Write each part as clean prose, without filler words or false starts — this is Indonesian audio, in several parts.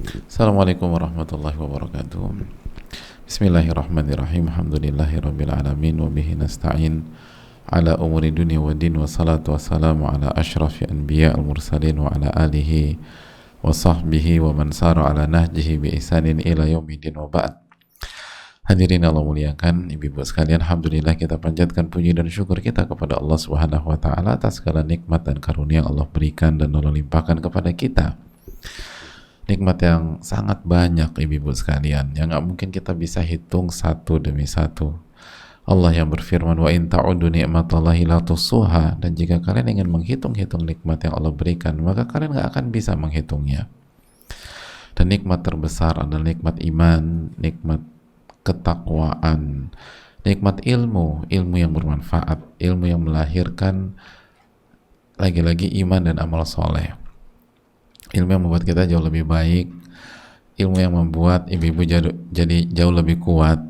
Assalamualaikum warahmatullahi wabarakatuh. Bismillahirrahmanirrahim. Alhamdulillahirabbil alamin wa bihi nasta'in ala umuri dunya waddin, wassalatu wassalamu ala asyrafil anbiya al mursalin wa ala alihi wa sahbihi wa man sara ala nahjihi bi ihsanin ila yaumiddin wa ba'd. Hadirin Allah muliakan, ibu-ibu sekalian, alhamdulillah kita panjatkan puji dan syukur kita kepada Allah Subhanahu wa taala atas segala nikmat dan karunia yang Allah berikan dan Allah limpahkan kepada kita. Nikmat yang sangat banyak, ibu-ibu sekalian, yang nggak mungkin kita bisa hitung satu demi satu. Allah yang berfirman, wa in ta'udu ni'matallahi la tuhsuha, dan jika kalian ingin menghitung-hitung nikmat yang Allah berikan, maka kalian nggak akan bisa menghitungnya. Dan nikmat terbesar adalah nikmat iman, nikmat ketakwaan, nikmat ilmu yang bermanfaat, ilmu yang melahirkan lagi-lagi iman dan amal soleh. Ilmu yang membuat kita jauh lebih baik, ilmu yang membuat ibu-ibu jadi jauh lebih kuat,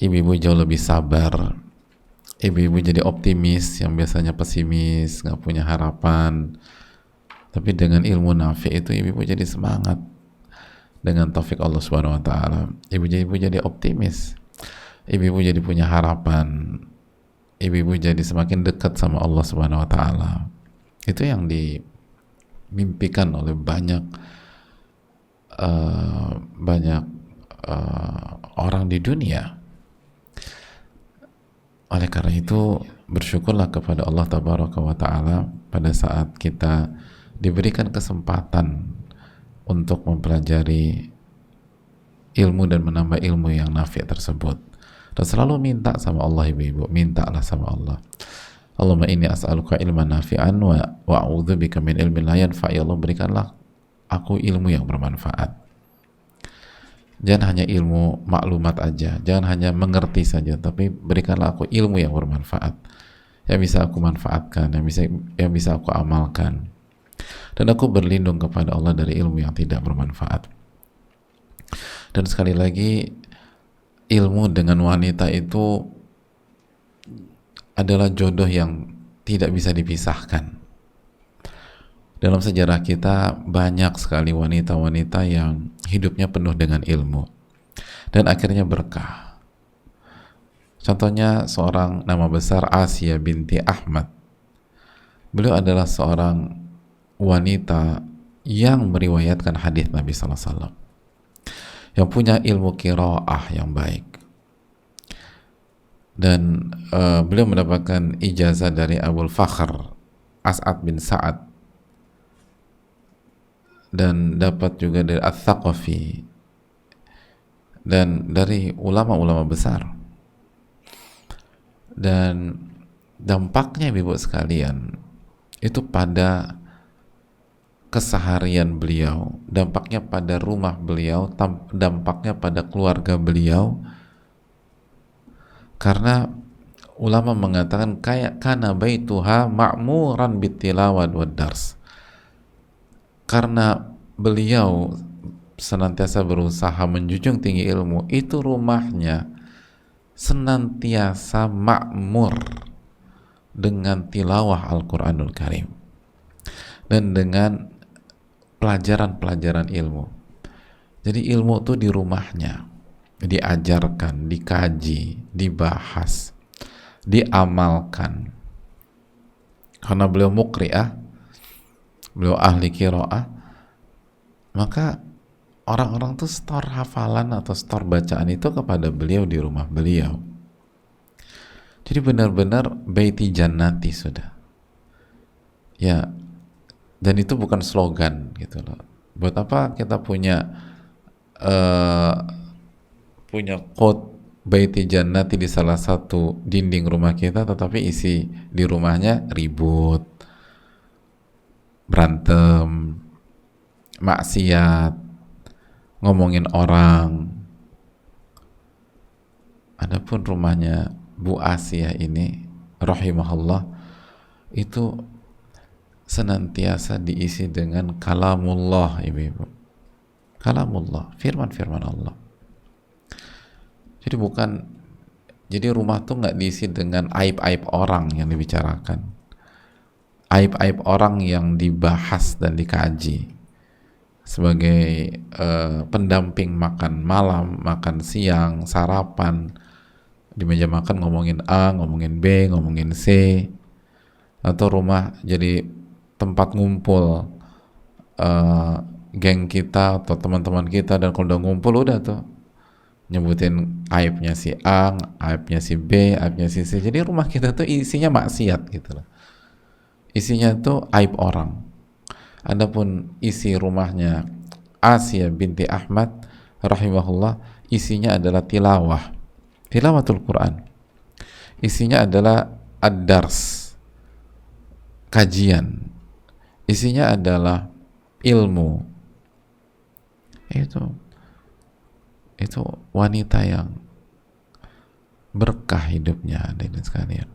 ibu-ibu jauh lebih sabar, ibu-ibu jadi optimis yang biasanya pesimis, nggak punya harapan. Tapi dengan ilmu nafi itu ibu-ibu jadi semangat. Dengan taufik Allah Subhanahu wa taala, ibu-ibu jadi optimis, ibu-ibu jadi punya harapan, ibu-ibu jadi semakin dekat sama Allah Subhanahu wa taala. Itu yang dimimpikan oleh banyak orang di dunia. Oleh karena itu, bersyukurlah kepada Allah Tabaraka wa taala pada saat kita diberikan kesempatan untuk mempelajari ilmu dan menambah ilmu yang nafi' tersebut. Dan selalu minta sama Allah, ibu-ibu, mintalah sama Allah. Allahumma inni as'aluka ilman nafi'an wa a'udzubika min ilmin la yanfa'. Ya Allah, berikanlah aku ilmu yang bermanfaat. Jangan hanya ilmu maklumat aja, jangan hanya mengerti saja, tapi berikanlah aku ilmu yang bermanfaat, yang bisa aku manfaatkan, yang bisa aku amalkan. Dan aku berlindung kepada Allah dari ilmu yang tidak bermanfaat. Dan sekali lagi, ilmu dengan wanita itu adalah jodoh yang tidak bisa dipisahkan. Dalam sejarah kita banyak sekali wanita-wanita yang hidupnya penuh dengan ilmu dan akhirnya berkah. Contohnya seorang nama besar, Asiyah binti Ahmad. Beliau adalah seorang wanita yang meriwayatkan hadis Nabi Sallallahu Alaihi Wasallam, yang punya ilmu qiraah yang baik, dan beliau mendapatkan ijazah dari Abul Fakhr As'ad bin Sa'ad, dan dapat juga dari Ats-Tsaqafi dan dari ulama-ulama besar. Dan dampaknya, ibu sekalian, itu pada keseharian beliau, dampaknya pada rumah beliau, dampaknya pada keluarga beliau. Karena ulama mengatakan kayak kana baituha ma'muran bitilawat wad dars. Karena beliau senantiasa berusaha menjunjung tinggi ilmu, itu rumahnya senantiasa makmur dengan tilawah Al-Quranul Karim dan dengan pelajaran-pelajaran ilmu. Jadi ilmu itu di rumahnya diajarkan, dikaji, dibahas, diamalkan. Karena beliau muqri'ah, beliau ahli qiraah, maka orang-orang tuh store hafalan atau store bacaan itu kepada beliau di rumah beliau. Jadi benar-benar baiti jannati sudah. Ya, dan itu bukan slogan gitu loh. Buat apa kita punya quote baiti jannati di salah satu dinding rumah kita, tetapi isi di rumahnya ribut, berantem, maksiat, ngomongin orang. Adapun rumahnya Bu Asiyah ini rahimahullah itu senantiasa diisi dengan kalamullah, ibu-ibu. Kalamullah, firman-firman Allah. Jadi rumah tuh nggak diisi dengan aib-aib orang yang dibicarakan, aib-aib orang yang dibahas dan dikaji. sebagai pendamping makan malam, makan siang, sarapan, di meja makan ngomongin A, ngomongin B, ngomongin C, atau rumah jadi tempat ngumpul geng kita atau teman-teman kita, dan kalau udah ngumpul udah tuh nyebutin aibnya si A, aibnya si B, aibnya si C. Jadi rumah kita tuh isinya maksiat gitu loh. Isinya tuh aib orang. Adapun isi rumahnya Asia binti Ahmad rahimahullah, isinya adalah tilawatul Quran. Isinya adalah ad-dars, kajian. Isinya adalah ilmu. Itu wanita yang berkah hidupnya, hadirin sekalian.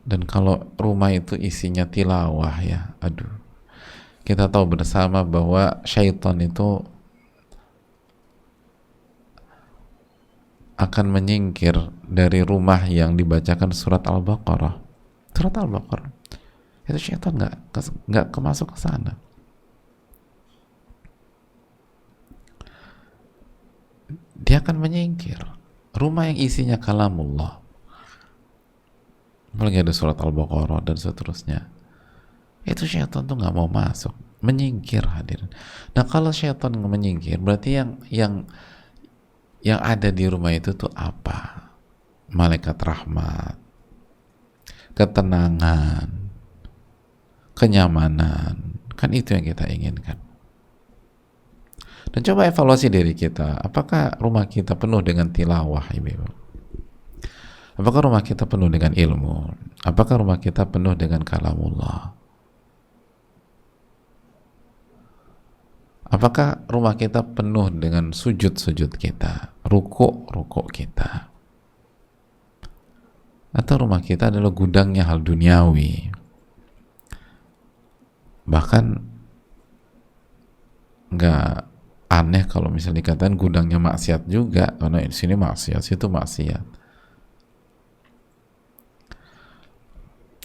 Dan kalau rumah itu isinya tilawah, ya aduh, kita tahu bersama bahwa syaitan itu akan menyingkir dari rumah yang dibacakan surat Al-Baqarah. Surat Al-Baqarah itu syaitan nggak kemasuk ke sana. Dia akan menyingkir. Rumah yang isinya kalamullah, apalagi ada surat Al-Baqarah dan seterusnya, itu syaitan tuh nggak mau masuk, menyingkir, hadirin. Nah, kalau syaitan menyingkir, berarti yang ada di rumah itu tuh apa? Malaikat rahmat, ketenangan, kenyamanan. Kan itu yang kita inginkan. Dan coba evaluasi diri kita, apakah rumah kita penuh dengan tilawah, ibu? Apakah rumah kita penuh dengan ilmu? Apakah rumah kita penuh dengan kalamullah? Apakah rumah kita penuh dengan sujud-sujud kita, rukuk kita? Atau rumah kita adalah gudangnya hal duniawi? Bahkan nggak aneh kalau misalnya dikatakan gudangnya maksiat juga, karena di sini maksiat, situ maksiat.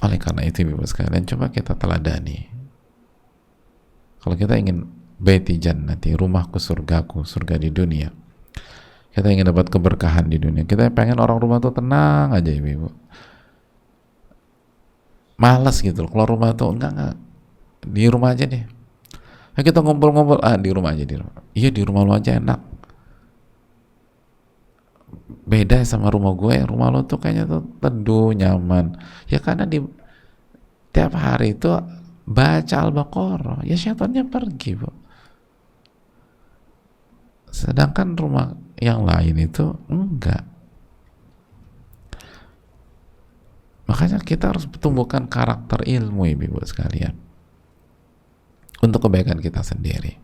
Oleh karena itu, ibu sekalian, coba kita teladani. Kalau kita ingin baiti jannati, rumahku surgaku, surga di dunia, kita ingin dapat keberkahan di dunia, kita pengen orang rumah tuh tenang aja, ibu. Malas gitu loh, kalau rumah tuh enggak, di rumah aja deh. Nah, kita ngumpul-ngumpul, di rumah aja, di rumah. Iya, di rumah lo aja enak. Beda sama rumah gue, rumah lo tuh kayaknya tuh teduh, nyaman. Ya karena di tiap hari itu baca Al-Baqarah, ya syaitannya pergi, bu. Sedangkan rumah yang lain itu enggak. Makanya kita harus tumbuhkan karakter ilmu, ibu sekalian, untuk kebaikan kita sendiri.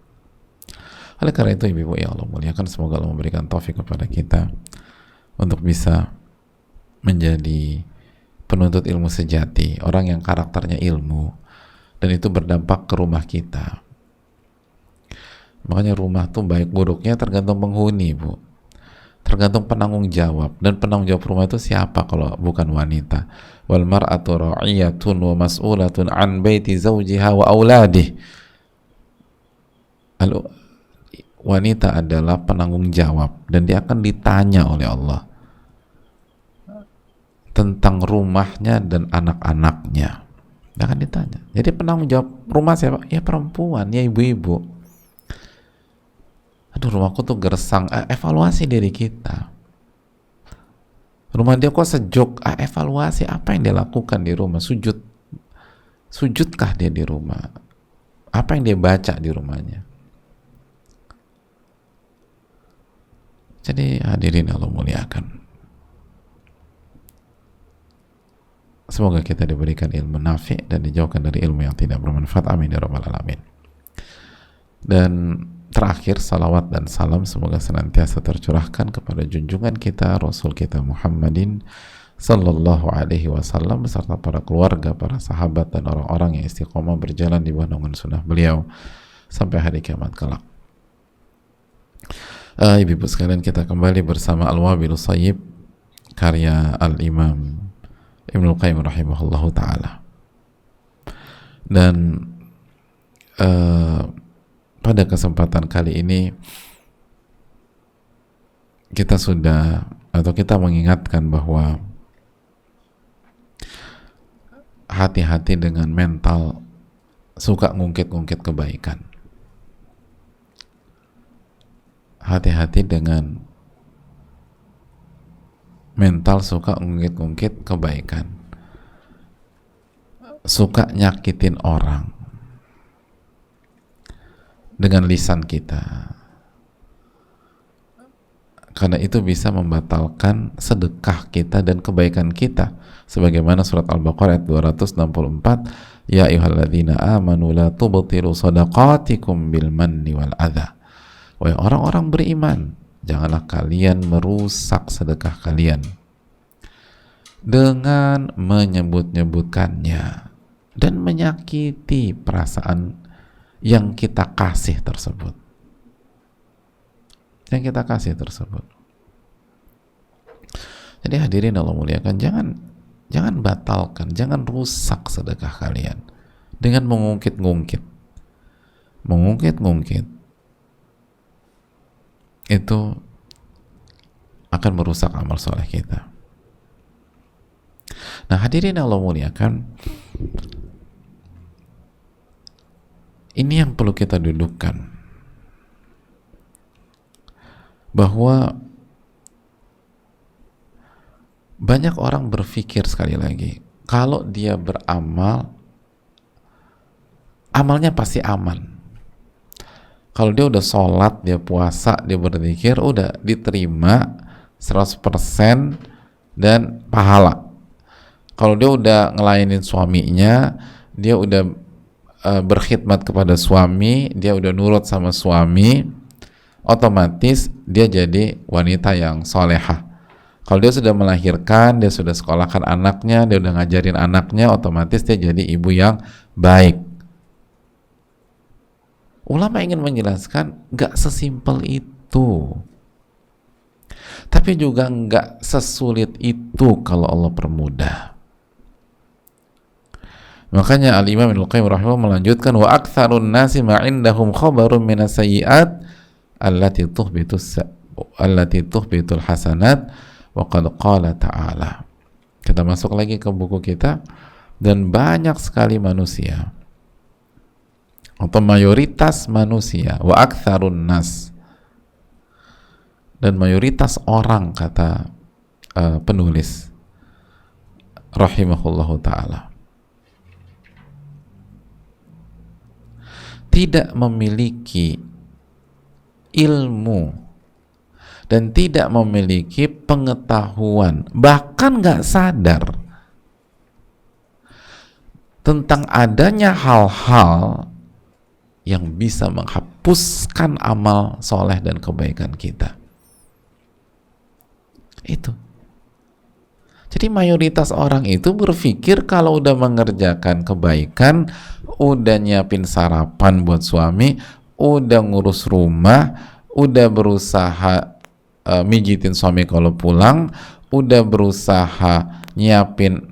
Oleh karena itu, ibu ya Allah muliakan, semoga Allah memberikan taufik kepada kita untuk bisa menjadi penuntut ilmu sejati, orang yang karakternya ilmu, dan itu berdampak ke rumah kita. Makanya rumah tuh baik buruknya tergantung penghuni, bu, tergantung penanggung jawab. Dan penanggung jawab rumah itu siapa kalau bukan wanita? Wal mar'atu ra'iyatun wa mas'ulatun an baiti zawjiha wa auladih. Wanita adalah penanggung jawab dan dia akan ditanya oleh Allah tentang rumahnya dan anak-anaknya. Dia akan ditanya. Jadi penanggung jawab rumah siapa? Ya perempuan, ya ibu-ibu. Aduh, rumahku tuh gersang. Evaluasi diri kita. Rumah dia kok sejuk? Evaluasi apa yang dia lakukan di rumah. Sujudkah dia di rumah? Apa yang dia baca di rumahnya? Jadi hadirin Allah muliakan, semoga kita diberikan ilmu nafi' dan dijauhkan dari ilmu yang tidak bermanfaat. Amin ya rabbal alamin. Dan terakhir, salawat dan salam semoga senantiasa tercurahkan kepada junjungan kita, Rasul kita Muhammadin sallallahu alaihi wasallam, beserta para keluarga, para sahabat, dan orang-orang yang istiqomah berjalan di bawah naungan sunnah beliau sampai hari kiamat kelak. Ibu-ibu sekalian, kita kembali bersama Al-Wabilus Shayyib karya Al-Imam Ibnul Qayyim rahimahullahu ta'ala. Dan eh, pada kesempatan kali ini kita mengingatkan bahwa hati-hati dengan mental suka ngungkit-ngungkit kebaikan. Hati-hati dengan mental suka ngungkit-ngungkit kebaikan, suka nyakitin orang dengan lisan kita, karena itu bisa membatalkan sedekah kita dan kebaikan kita, sebagaimana surat Al-Baqarah ayat 264, ya ayyuhalladzina amanu la tubtilu shadaqatikum bil manni wal adha. Wahai orang-orang beriman, janganlah kalian merusak sedekah kalian dengan menyebut-nyebutkannya dan menyakiti perasaan yang kita kasih tersebut. Jadi hadirin Allah muliakan, jangan batalkan, jangan rusak sedekah kalian dengan mengungkit-ngungkit. Itu akan merusak amal soleh kita. Nah hadirin Allah muliakan, ini yang perlu kita dudukkan, bahwa banyak orang berpikir, sekali lagi, kalau dia beramal, amalnya pasti aman. Kalau dia udah sholat, dia puasa, dia berzikir, udah diterima 100% dan pahala. Kalau dia udah ngelayanin suaminya, dia udah berkhidmat kepada suami, dia udah nurut sama suami, otomatis dia jadi wanita yang solehah. Kalau dia sudah melahirkan, dia sudah sekolahkan anaknya, dia udah ngajarin anaknya, otomatis dia jadi ibu yang baik. Ulama ingin menjelaskan, gak sesimpel itu, tapi juga gak sesulit itu kalau Allah permudah. Makanya Al-Imam Ibnu Qayyim rahimahullah melanjutkan, wa aktsarun nasi ma indahum khabarun minas sayyi'at allati tuhbitul hasanat wa qad qala ta'ala. Kita masuk lagi ke buku kita, dan banyak sekali manusia atau mayoritas manusia, wa aktsarun nas, dan mayoritas orang, kata penulis rahimahullahu ta'ala, tidak memiliki ilmu dan tidak memiliki pengetahuan, bahkan gak sadar tentang adanya hal-hal yang bisa menghapuskan amal soleh dan kebaikan kita. Itu. Jadi mayoritas orang itu berpikir kalau udah mengerjakan kebaikan, udah nyiapin sarapan buat suami, udah ngurus rumah, udah berusaha mijitin suami kalau pulang, udah berusaha nyiapin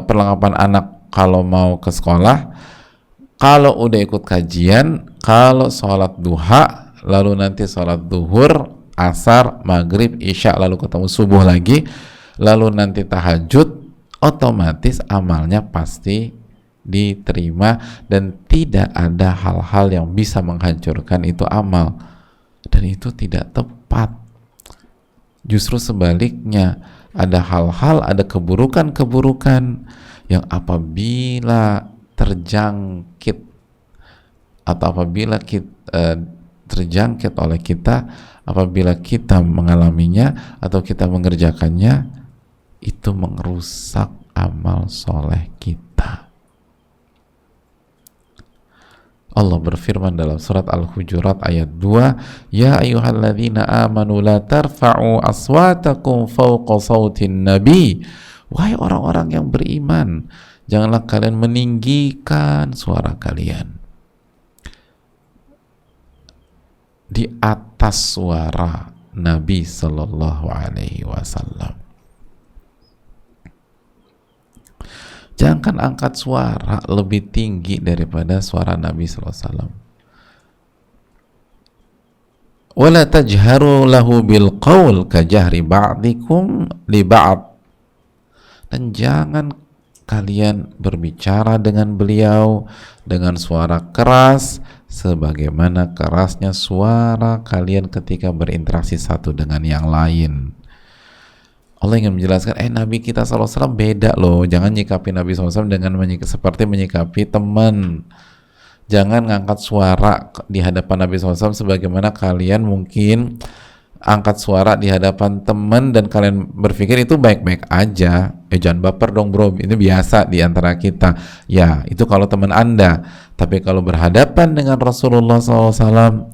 perlengkapan anak kalau mau ke sekolah, kalau udah ikut kajian, kalau sholat duha, lalu nanti sholat duhur, asar, maghrib, isya, lalu ketemu subuh lagi, lalu nanti tahajud, otomatis amalnya pasti diterima dan tidak ada hal-hal yang bisa menghancurkan itu amal, dan itu tidak tepat. Justru sebaliknya, ada hal-hal, ada keburukan-keburukan yang apabila terjangkit atau apabila terjangkit oleh kita, apabila kita mengalaminya atau kita mengerjakannya, itu merusak amal soleh kita. Allah berfirman dalam surat Al-Hujurat ayat 2, ya ayyuhalladzina amanu la tarfa'u aswatakum fawqa sautin nabi. Wahai orang-orang yang beriman, janganlah kalian meninggikan suara kalian di atas suara Nabi Sallallahu Alaihi Wasallam. Jangan angkat suara lebih tinggi daripada suara Nabi SAW. Wala tajharu lahu bil qaul kajahri ba'dikum li ba'd. Dan jangan kalian berbicara dengan beliau dengan suara keras sebagaimana kerasnya suara kalian ketika berinteraksi satu dengan yang lain. Allah ingin menjelaskan, Nabi kita SAW beda loh. Jangan nyikapi Nabi SAW dengan seperti menyikapi teman. Jangan ngangkat suara di hadapan Nabi SAW sebagaimana kalian mungkin angkat suara di hadapan teman dan kalian berpikir itu baik-baik aja. Jangan baper dong bro, ini biasa di antara kita. Ya, itu kalau teman Anda. Tapi kalau berhadapan dengan Rasulullah SAW,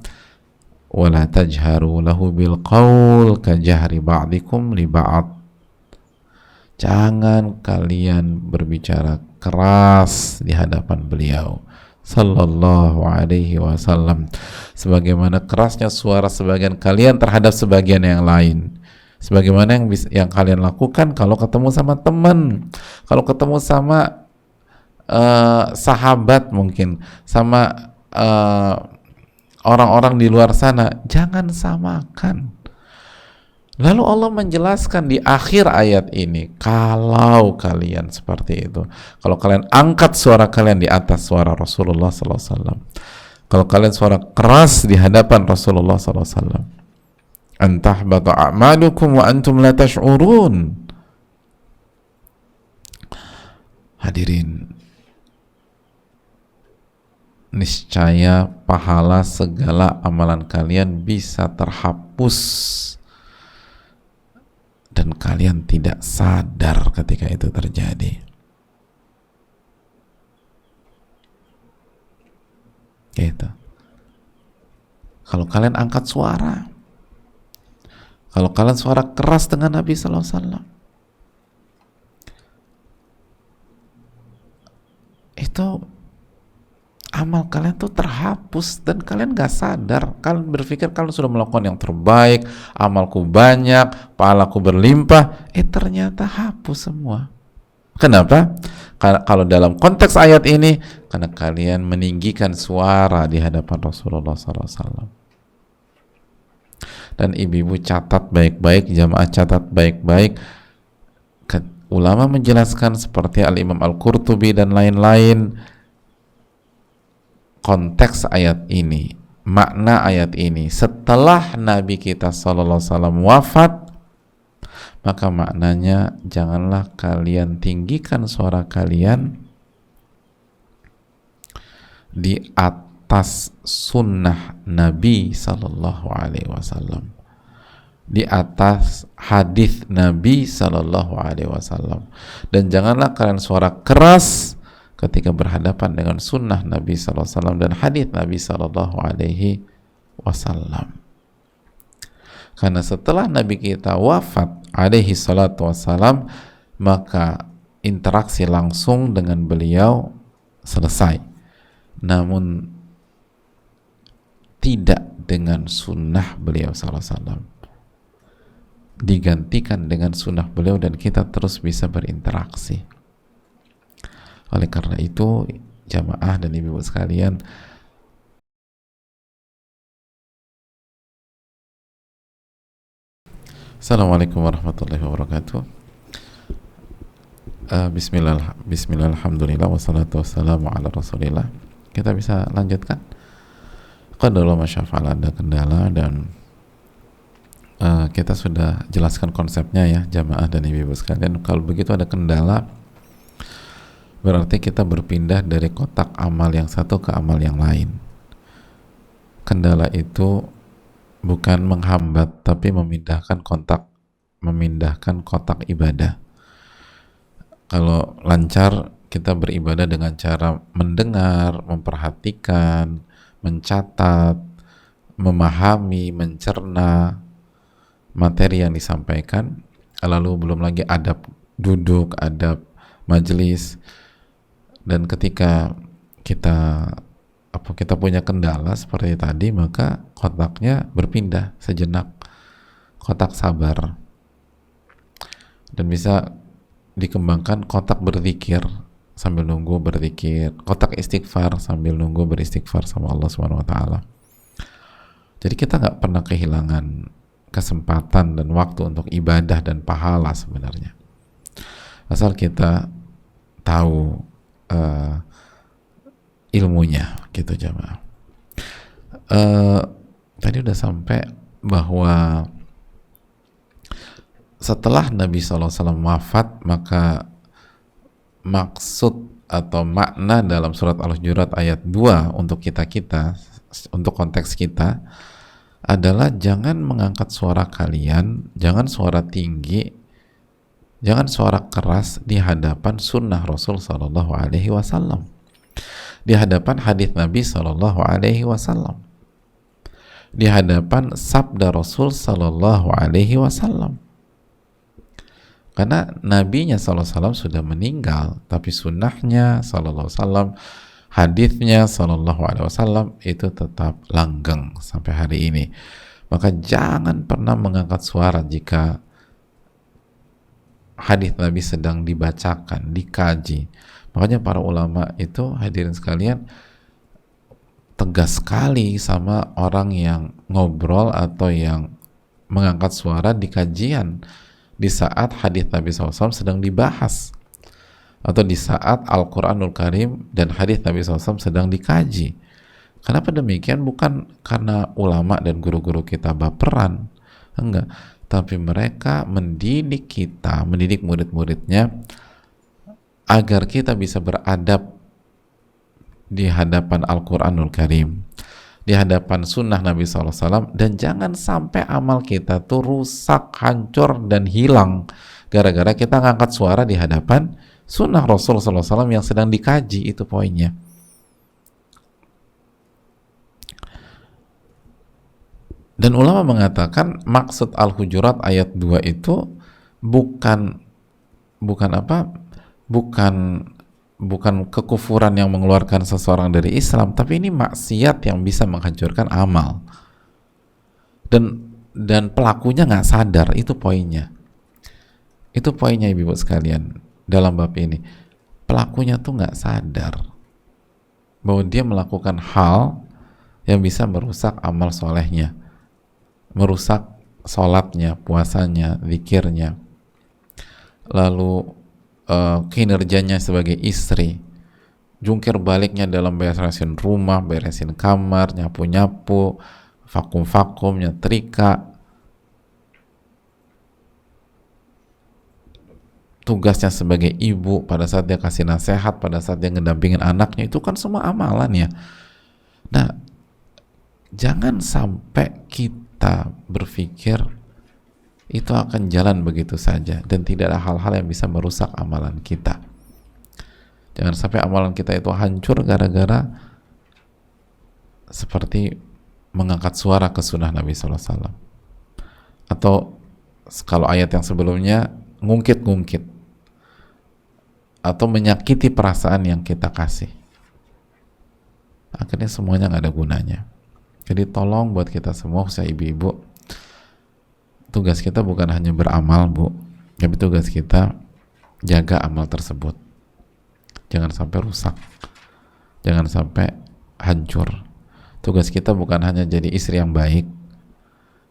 wala tajharu lahu bil qaul kajahri ba'dikum li ba'd. Jangan kalian berbicara keras di hadapan beliau sallallahu alaihi wasallam sebagaimana kerasnya suara sebagian kalian terhadap sebagian yang lain. Sebagaimana yang kalian lakukan kalau ketemu sama teman, kalau ketemu sama sahabat, mungkin sama orang-orang di luar sana, jangan samakan. Lalu Allah menjelaskan di akhir ayat ini, kalau kalian seperti itu, kalau kalian angkat suara kalian di atas suara Rasulullah SAW, kalau kalian suara keras di hadapan Rasulullah SAW, antahbata a'malukum wa antum la tash'urun. Hadirin, niscaya pahala segala amalan kalian bisa terhapus dan kalian tidak sadar ketika itu terjadi. Gitu. Kalau kalian angkat suara, kalau kalian suara keras dengan Nabi Sallallahu Alaihi Wasallam, itu amal kalian tuh terhapus dan kalian gak sadar. Kalian berpikir kalian sudah melakukan yang terbaik, amalku banyak, pahalaku berlimpah, ternyata hapus semua. Kenapa? Karena kalau dalam konteks ayat ini, karena kalian meninggikan suara di hadapan Rasulullah SAW. Dan ibu-ibu catat baik-baik, jamaah catat baik-baik. Ulama menjelaskan seperti Al-Imam Al-Qurtubi dan lain-lain, konteks ayat ini, makna ayat ini, setelah Nabi kita SAW wafat, maka maknanya janganlah kalian tinggikan suara kalian di atas sunnah Nabi SAW, di atas hadis Nabi SAW, dan janganlah kalian suara keras ketika berhadapan dengan sunnah Nabi SAW dan hadis Nabi SAW. Karena setelah Nabi kita wafat alaihi salatu wassalam, maka interaksi langsung dengan beliau selesai. Namun tidak dengan sunnah beliau SAW. Digantikan dengan sunnah beliau dan kita terus bisa berinteraksi. Oleh karena itu, jamaah dan ibu-ibu sekalian, Assalamualaikum warahmatullahi wabarakatuh. Bismillah, alhamdulillah, wassalatu wassalamu ala rasulillah. Kita bisa lanjutkan. Qadarullah masyafa'al, ada kendala dan kita sudah jelaskan konsepnya ya, jamaah dan ibu-ibu sekalian. Kalau begitu ada kendala, berarti kita berpindah dari kotak amal yang satu ke amal yang lain. Kendala itu bukan menghambat, tapi memindahkan kotak ibadah. Kalau lancar, kita beribadah dengan cara mendengar, memperhatikan, mencatat, memahami, mencerna materi yang disampaikan, lalu belum lagi adab duduk, adab majelis. Dan ketika kita punya kendala seperti tadi, maka kotaknya berpindah sejenak, kotak sabar, dan bisa dikembangkan kotak berzikir. sambil nunggu berzikir, kotak istighfar sambil nunggu beristighfar sama Allah Subhanahu wa taala. Jadi kita nggak pernah kehilangan kesempatan dan waktu untuk ibadah dan pahala sebenarnya. Asal kita tahu ilmunya gitu jamaah. Tadi udah sampai bahwa setelah Nabi SAW wafat, maka maksud atau makna dalam surat Al-Hujurat ayat 2 untuk kita-kita, untuk konteks kita adalah jangan mengangkat suara kalian, jangan suara tinggi, jangan suara keras di hadapan sunnah Rasul Sallallahu Alaihi Wasallam, di hadapan hadis Nabi Sallallahu Alaihi Wasallam, di hadapan sabda Rasul Sallallahu Alaihi Wasallam. Karena nabinya sallallahu alaihi wasallam sudah meninggal, tapi sunnahnya sallallahu alaihi wasallam, hadisnya sallallahu alaihi wasallam itu tetap langgeng sampai hari ini. Maka jangan pernah mengangkat suara jika hadis Nabi sedang dibacakan, dikaji. Makanya para ulama itu, hadirin sekalian, tegas sekali sama orang yang ngobrol atau yang mengangkat suara di kajian di saat hadis Nabi SAW sedang dibahas, atau di saat Al-Quranul Karim dan hadis Nabi SAW sedang dikaji. Kenapa demikian? Bukan karena ulama dan guru-guru kita baperan, enggak, tapi mereka mendidik kita, mendidik murid-muridnya agar kita bisa beradab di hadapan Al-Quranul Karim, di hadapan sunnah Nabi SAW, dan jangan sampai amal kita tuh rusak, hancur, dan hilang gara-gara kita ngangkat suara di hadapan sunnah Rasul SAW yang sedang dikaji. Itu poinnya. Dan ulama mengatakan maksud Al-Hujurat ayat 2 itu bukan kekufuran yang mengeluarkan seseorang dari Islam, tapi ini maksiat yang bisa menghancurkan amal, dan pelakunya nggak sadar. Itu poinnya, ibu sekalian, dalam bab ini pelakunya tuh nggak sadar bahwa dia melakukan hal yang bisa merusak amal solehnya, merusak sholatnya, puasanya, zikirnya, lalu kinerjanya sebagai istri, jungkir baliknya dalam beresin rumah, beresin kamar, nyapu-nyapu, vakum-vakum, nyetrika, tugasnya sebagai ibu pada saat dia kasih nasihat, pada saat dia ngedampingin anaknya, itu kan semua amalan ya. Nah, jangan sampai kita berpikir itu akan jalan begitu saja dan tidak ada hal-hal yang bisa merusak amalan kita. Jangan sampai amalan kita itu hancur gara-gara seperti mengangkat suara ke sunnah Nabi SAW, atau kalau ayat yang sebelumnya ngungkit-ngungkit atau menyakiti perasaan yang kita kasih. Akhirnya semuanya nggak ada gunanya. Jadi tolong buat kita semua, khususnya ibu-ibu, tugas kita bukan hanya beramal, Bu, tapi tugas kita jaga amal tersebut. Jangan sampai rusak, jangan sampai hancur. Tugas kita bukan hanya jadi istri yang baik,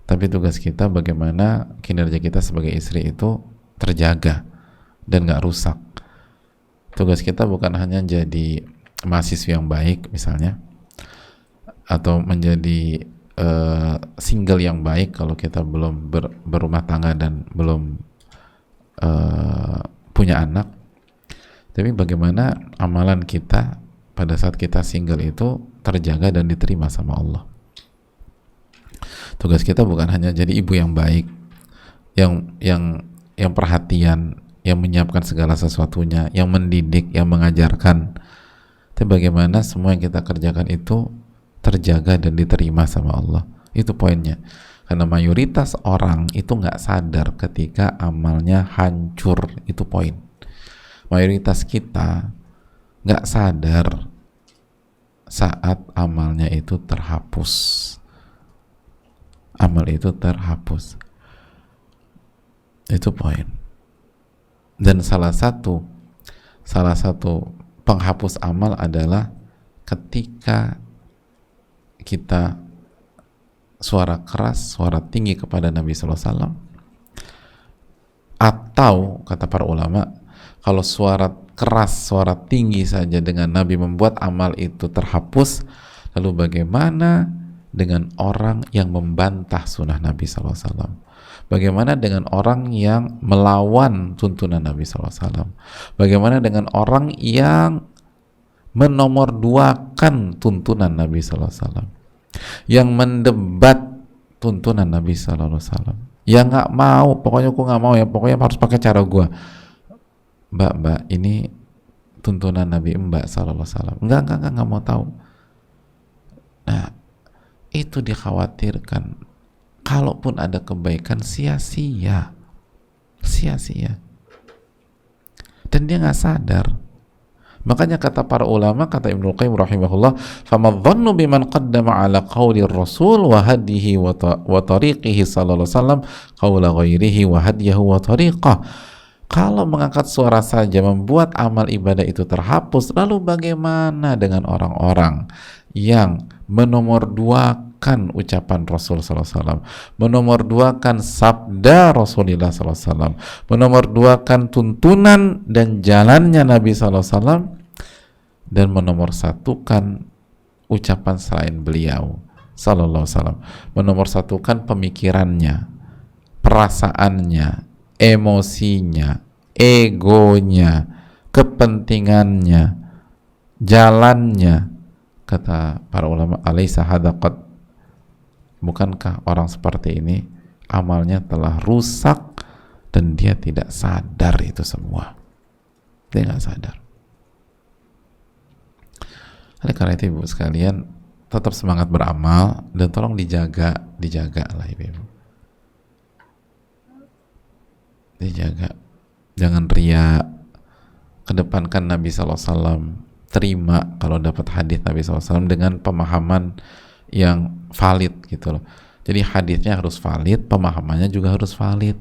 tapi tugas kita bagaimana kinerja kita sebagai istri itu terjaga dan gak rusak. Tugas kita bukan hanya jadi mahasiswa yang baik misalnya, atau menjadi single yang baik kalau kita belum berumah tangga dan belum punya anak, tapi bagaimana amalan kita pada saat kita single itu terjaga dan diterima sama Allah. Tugas kita bukan hanya jadi ibu yang baik, yang perhatian, yang menyiapkan segala sesuatunya, yang mendidik, yang mengajarkan, tapi bagaimana semua yang kita kerjakan itu terjaga dan diterima sama Allah. Itu poinnya. Karena mayoritas orang itu nggak sadar ketika amalnya hancur. Itu poin. Mayoritas kita nggak sadar saat amalnya itu terhapus. Amal itu terhapus. Itu poin. Dan salah satu salah satu penghapus amal adalah ketika kita suara keras, suara tinggi kepada Nabi sallallahu alaihi wasallam, atau kata para ulama, kalau suara keras, suara tinggi saja dengan Nabi membuat amal itu terhapus, lalu bagaimana dengan orang yang membantah sunnah Nabi sallallahu alaihi wasallam? Bagaimana dengan orang yang melawan tuntunan Nabi sallallahu alaihi wasallam? Bagaimana dengan orang yang menomorduakan tuntunan Nabi sallallahu alaihi wasallam? Yang mendebat tuntunan Nabi sallallahu alaihi wasallam? Yang nggak mau, pokoknya aku nggak mau ya, pokoknya harus pakai cara gua. Mbak, ini tuntunan Nabi Mbak sallallahu alaihi wasallam. Enggak mau tahu. Nah, itu dikhawatirkan. Kalaupun ada kebaikan, sia-sia. Dan dia nggak sadar. Makanya kata para ulama, kata Ibnu Qayyim rahimahullah, famadhannu biman qaddama ala qawli rasul wa hadihi wa tariqihi sallallahu alaihi wasallam qawla ghairihi wa hadiyahu wa tariqah. Kalau mengangkat suara saja membuat amal ibadah itu terhapus, lalu bagaimana dengan orang-orang yang menomorduakan ucapan Rasul sallallahu alaihi wasallam, menomorduakan sabda Rasulullah sallallahu alaihi wasallam, menomorduakan tuntunan dan jalannya Nabi sallallahu alaihi wasallam, dan menomorsatukan ucapan selain beliau sallallahu alaihi wasallam, menomorsatukan pemikirannya, perasaannya, emosinya, egonya, kepentingannya, jalannya. Kata para ulama, alaysa hadza qad, bukankah orang seperti ini amalnya telah rusak dan dia tidak sadar itu semua? Dia nggak sadar. Oleh karena itu ibu sekalian, tetap semangat beramal dan tolong dijaga lah ibu. Dijaga, jangan ria, kedepankan Nabi SAW, terima kalau dapat hadis Nabi SAW dengan pemahaman yang valid gitu loh. Jadi hadisnya harus valid, pemahamannya juga harus valid.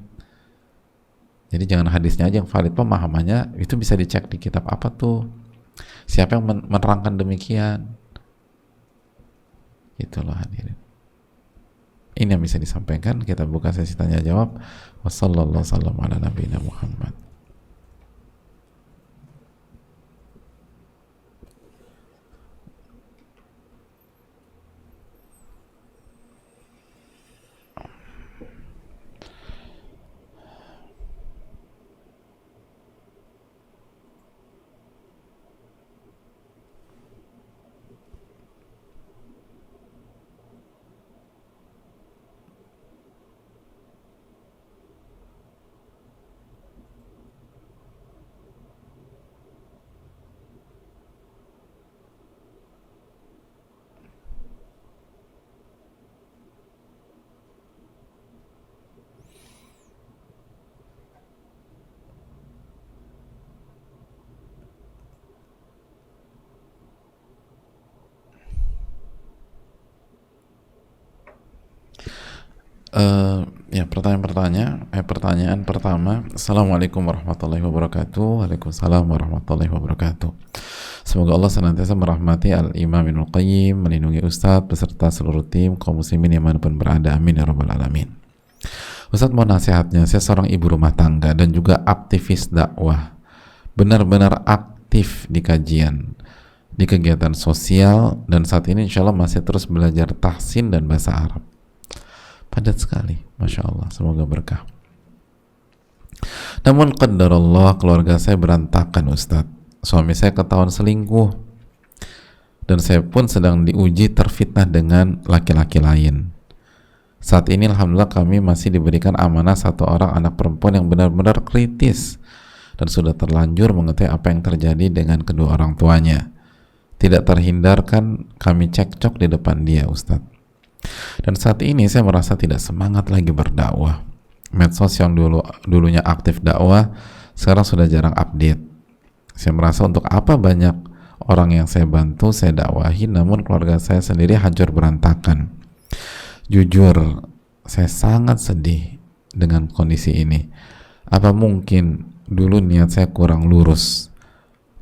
Jadi jangan hadisnya aja yang valid, pemahamannya itu bisa dicek di kitab apa tuh, siapa yang menerangkan demikian, gitu loh hadirin. Ini yang bisa disampaikan. Kita buka sesi tanya jawab. Wassallallahu sallam ala nabiyina Muhammad. Ya, pertanyaan pertama. Assalamualaikum warahmatullahi wabarakatuh. Waalaikumsalam warahmatullahi wabarakatuh. Semoga Allah senantiasa merahmati Al-Imam Ibnu Qayyim, melindungi Ustadz beserta seluruh tim kaum muslimin dimanapun berada, amin ya rabbal alamin. Ustadz, mau nasihatnya, saya seorang ibu rumah tangga dan juga aktivis dakwah, benar-benar aktif di kajian, di kegiatan sosial, dan saat ini insya Allah masih terus belajar tahsin dan bahasa Arab. Padat sekali, Masya Allah, semoga berkah. Namun qadarullah, keluarga saya berantakan Ustadz. Suami saya ketahuan selingkuh dan saya pun sedang diuji terfitnah dengan laki-laki lain. Saat ini alhamdulillah kami masih diberikan amanah satu orang anak perempuan yang benar-benar kritis dan sudah terlanjur mengetahui apa yang terjadi dengan kedua orang tuanya. Tidak terhindarkan kami cekcok di depan dia Ustadz. Dan saat ini saya merasa tidak semangat lagi berdakwah. Medsos yang dulunya aktif dakwah sekarang sudah jarang update. Saya merasa untuk apa banyak orang yang saya bantu, saya dakwahi, namun keluarga saya sendiri hancur berantakan. Jujur, saya sangat sedih dengan kondisi ini. Apa mungkin dulu niat saya kurang lurus?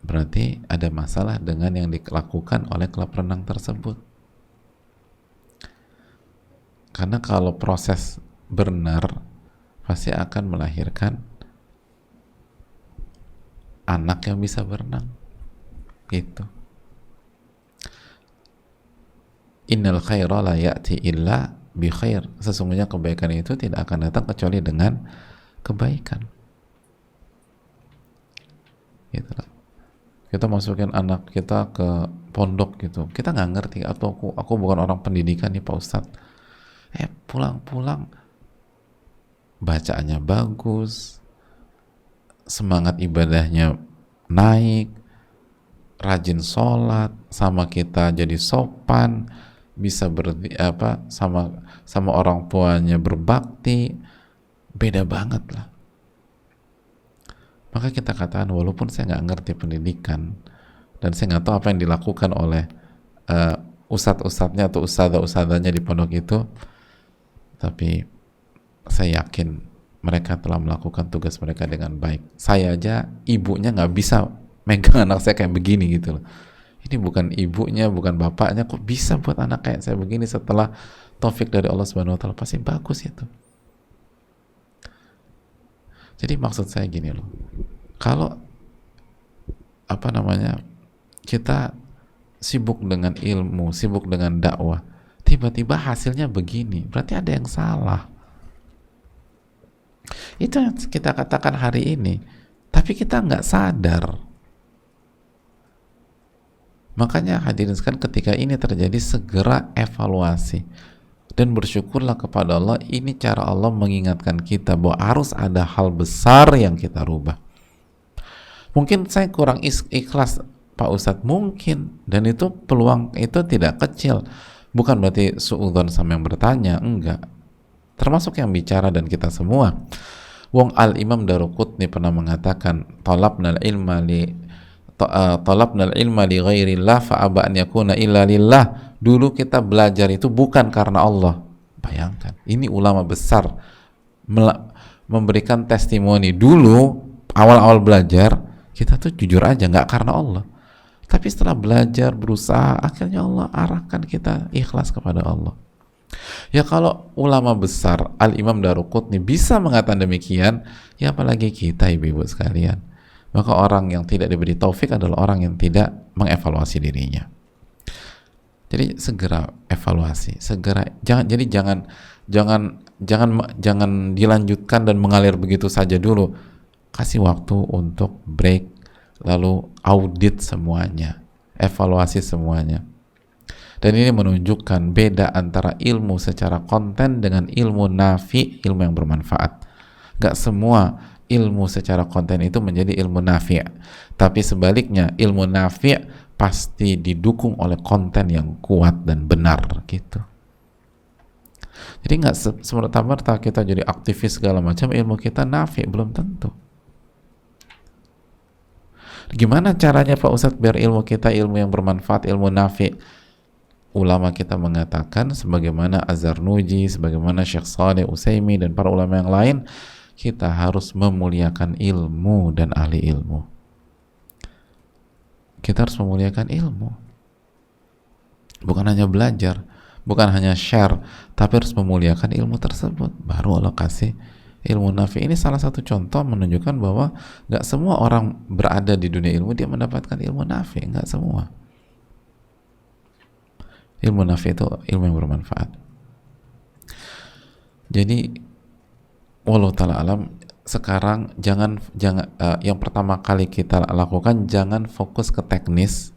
berarti ada masalah dengan yang dilakukan oleh klub renang tersebut. Karena kalau proses benar pasti akan melahirkan anak yang bisa berenang gitu. Innal khaira la ya'ti illa bi khair. Sesungguhnya kebaikan itu tidak akan datang kecuali dengan kebaikan. Gitu lah. Kita masukin anak kita ke pondok gitu, kita nggak ngerti, atau aku bukan orang pendidikan nih Pak Ustadz, pulang-pulang bacaannya bagus, semangat ibadahnya naik, rajin sholat, sama kita jadi sopan, bisa sama orang tuanya berbakti, beda banget lah. Maka kita katakan, walaupun saya nggak ngerti pendidikan dan saya nggak tahu apa yang dilakukan oleh ustadz-ustadznya atau ustadzah-ustadzanya di pondok itu, tapi saya yakin mereka telah melakukan tugas mereka dengan baik. Saya aja ibunya nggak bisa megang anak saya kayak begini gitu loh. Ini bukan ibunya, bukan bapaknya, kok bisa buat anak kayak saya begini setelah taufik dari Allah Subhanahu Wa Taala? Pasti bagus itu. Jadi maksud saya gini loh, kalau kita sibuk dengan ilmu, sibuk dengan dakwah, tiba-tiba hasilnya begini, berarti ada yang salah. Itu yang kita katakan hari ini, tapi kita nggak sadar. Makanya hadirin sekalian, ketika ini terjadi, segera evaluasi dan bersyukurlah kepada Allah. Ini cara Allah mengingatkan kita bahwa harus ada hal besar yang kita rubah. Mungkin saya kurang ikhlas Pak Ustadz, mungkin, dan itu peluang itu tidak kecil. Bukan berarti suudzon sama yang bertanya, enggak, termasuk yang bicara dan kita semua. Wong Al-Imam Daruqutni pernah mengatakan, talabnal ilma li ghairillah fa'aba an yakuna illa lillah. Dulu kita belajar itu bukan karena Allah. Bayangkan, ini ulama besar memberikan testimoni. Dulu awal-awal belajar kita tuh jujur aja nggak karena Allah, tapi setelah belajar, berusaha, akhirnya Allah arahkan kita ikhlas kepada Allah. Ya kalau ulama besar Al-Imam Daruqutni bisa mengatakan demikian, ya apalagi kita ibu-ibu sekalian. Maka orang yang tidak diberi taufik adalah orang yang tidak mengevaluasi dirinya. Jadi segera evaluasi, jangan dilanjutkan dan mengalir begitu saja dulu. Kasih waktu untuk break, lalu audit semuanya, evaluasi semuanya. Dan ini menunjukkan beda antara ilmu secara konten dengan ilmu nafi, ilmu yang bermanfaat. Gak semua ilmu secara konten itu menjadi ilmu nafi', tapi sebaliknya ilmu nafi' pasti didukung oleh konten yang kuat dan benar gitu. Jadi nggak semerta-merta kita jadi aktivis segala macam ilmu kita nafi', belum tentu. Gimana caranya Pak Ustadz biar ilmu kita ilmu yang bermanfaat, ilmu nafi'? Ulama kita mengatakan, sebagaimana Az-Zarnuji, sebagaimana Syekh Shalih Utsaimin dan para ulama yang lain, kita harus memuliakan ilmu dan ahli ilmu. Kita harus memuliakan ilmu, bukan hanya belajar, bukan hanya share, tapi harus memuliakan ilmu tersebut. Baru Allah kasih ilmu nafi. Ini salah satu contoh menunjukkan bahwa gak semua orang berada di dunia ilmu dia mendapatkan ilmu nafi, gak semua. Ilmu nafi itu ilmu yang bermanfaat. Jadi wallahu ta'ala alam, sekarang jangan yang pertama kali kita lakukan, jangan fokus ke teknis,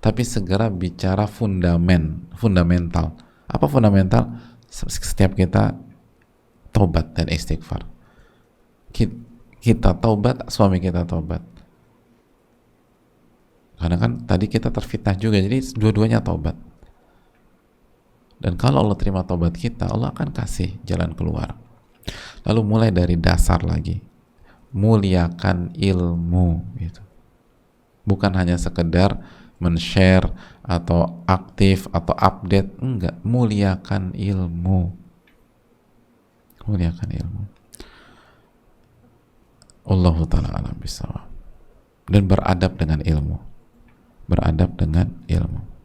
tapi segera bicara fundamental. Apa fundamental? Setiap kita taubat dan istighfar. Kita taubat, suami kita taubat. Karena kan tadi kita terfitnah juga, jadi dua-duanya taubat. Dan kalau Allah terima taubat kita, Allah akan kasih jalan keluar. Lalu mulai dari dasar lagi, muliakan ilmu gitu. Bukan hanya sekedar men-share atau aktif atau update, enggak, muliakan ilmu. Muliakan ilmu. Allahu ta'ala alam bisawab. dan beradab dengan ilmu. Beradab dengan ilmu.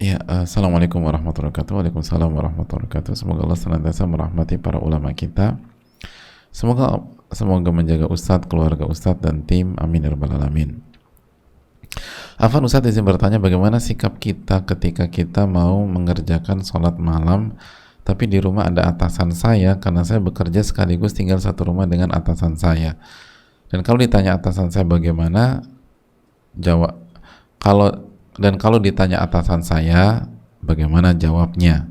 Ya, Assalamualaikum warahmatullahi wabarakatuh. Waalaikumsalam warahmatullahi wabarakatuh. Semoga Allah senantiasa merahmati para ulama kita. Semoga menjaga Ustadz, keluarga Ustadz, dan tim. Amin ya rabbal alamin. Afan, Ustadz izin bertanya, bagaimana sikap kita ketika kita mau mengerjakan sholat malam, tapi di rumah ada atasan saya, karena saya bekerja sekaligus tinggal satu rumah dengan atasan saya. Dan kalau ditanya atasan saya bagaimana, jawab, kalau ditanya atasan saya, bagaimana jawabnya?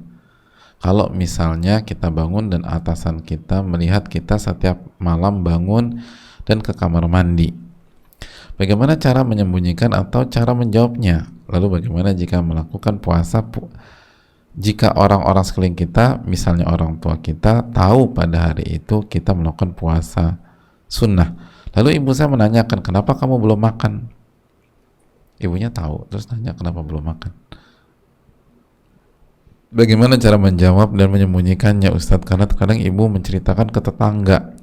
Kalau misalnya kita bangun dan atasan kita melihat kita setiap malam bangun dan ke kamar mandi, bagaimana cara menyembunyikan atau cara menjawabnya? Lalu bagaimana jika melakukan puasa? Jika orang-orang sekeliling kita, misalnya orang tua kita, tahu pada hari itu kita melakukan puasa sunnah. Lalu ibu saya menanyakan, kenapa kamu belum makan? Ibunya tahu, terus nanya kenapa belum makan. Bagaimana cara menjawab dan menyembunyikannya, Ustadz? Karena terkadang ibu menceritakan ke tetangga